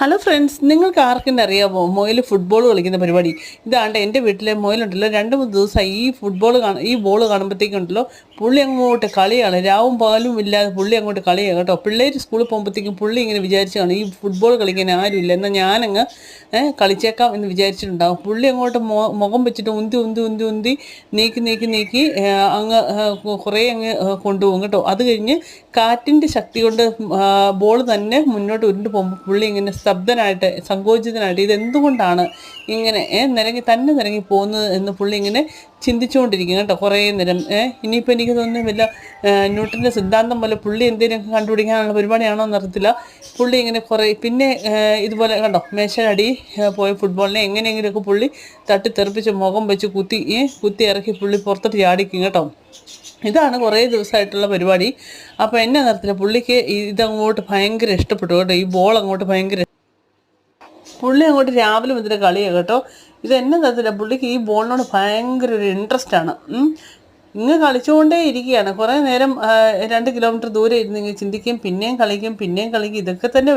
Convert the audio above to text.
Hello friends, നിങ്ങൾക്ക് ആർക്കെങ്കിലും അറിയാമോ മൊയിൽ ഫുട്ബോൾ കളിക്കുന്ന പരിപാടി? ഇതാണ്ട് എൻ്റെ വീട്ടിലെ മൊയിലുണ്ടല്ലോ, 2-3 ദിവസമായി ഈ ബോൾ കാണുമ്പോഴത്തേക്കുണ്ടല്ലോ പുള്ളി അങ്ങോട്ട് കളിയാണ്. രാവും പകലും ഇല്ലാതെ പുള്ളി അങ്ങോട്ട് കളിയാണ് കേട്ടോ. പിള്ളേർ സ്കൂളിൽ പോകുമ്പോഴത്തേക്കും പുള്ളി ഇങ്ങനെ വിചാരിച്ചാണ് ഈ ഫുട്ബോൾ കളിക്കാൻ ആരുമില്ല, എന്നാൽ ഞാനങ്ങ് കളിച്ചേക്കാം എന്ന് വിചാരിച്ചിട്ടുണ്ടാകും. പുള്ളി അങ്ങോട്ട് മുഖം വെച്ചിട്ട് ഉന്തി ഉന്തി ഉന്തി ഉന്തി നീക്കി അങ്ങ് കുറേ അങ്ങ് കൊണ്ടുപോകും കേട്ടോ. അത് കഴിഞ്ഞ് കാറ്റിൻ്റെ ശക്തി കൊണ്ട് ബോൾ തന്നെ മുന്നോട്ട് ഉരുണ്ട് പോകുമ്പോൾ പുള്ളി ഇങ്ങനെ സ്തബ്ധനായിട്ട് സങ്കോചിതനായിട്ട് ഇതെന്തുകൊണ്ടാണ് ഇങ്ങനെ നിരങ്ങി പോകുന്നത് എന്ന് പുള്ളി ഇങ്ങനെ ചിന്തിച്ചുകൊണ്ടിരിക്കും കേട്ടോ കുറേ നേരം. ഇനിയിപ്പോൾ എനിക്ക് തോന്നുന്നു വല്ല ന്യൂട്ടൻ്റെ സിദ്ധാന്തം പോലെ പുള്ളി എന്തെങ്കിലുമൊക്കെ കണ്ടുപിടിക്കാനുള്ള പരിപാടിയാണോ എന്നറിയത്തില്ല. പുള്ളി ഇങ്ങനെ കുറേ പിന്നെ ഇതുപോലെ കണ്ടോ മേശയടി പോയ ഫുട്ബോളിനെ എങ്ങനെയെങ്കിലുമൊക്കെ പുള്ളി തട്ടിത്തെറിപ്പിച്ച് മുഖം വെച്ച് കുത്തി ഇറക്കി പുള്ളി പുറത്തോട്ട് ചാടിക്കും കേട്ടോ. ഇതാണ് കുറേ ദിവസമായിട്ടുള്ള പരിപാടി. അപ്പോൾ എന്നെ നിർത്തില്ല, പുള്ളിക്ക് ഇതങ്ങോട്ട് ഭയങ്കര ഇഷ്ടപ്പെട്ടു കേട്ടോ. ഈ ബോൾ അങ്ങോട്ട് ഭയങ്കര പുള്ളി അങ്ങോട്ട് രാവിലെ മുതൽ കളിയാണ് കേട്ടോ. ഇത് എന്നെ നിർത്തില്ല, പുള്ളിക്ക് ഈ ബോളിനോട് ഭയങ്കര ഒരു ഇൻട്രസ്റ്റാണ്. ഇങ്ങ് കളിച്ചുകൊണ്ടേ ഇരിക്കുകയാണ് കുറേ നേരം. 2 കിലോമീറ്റർ ദൂരെ ഇരുന്ന് ഇങ്ങനെ ചിന്തിക്കും, പിന്നെയും കളിക്കും ഇതൊക്കെ തന്നെ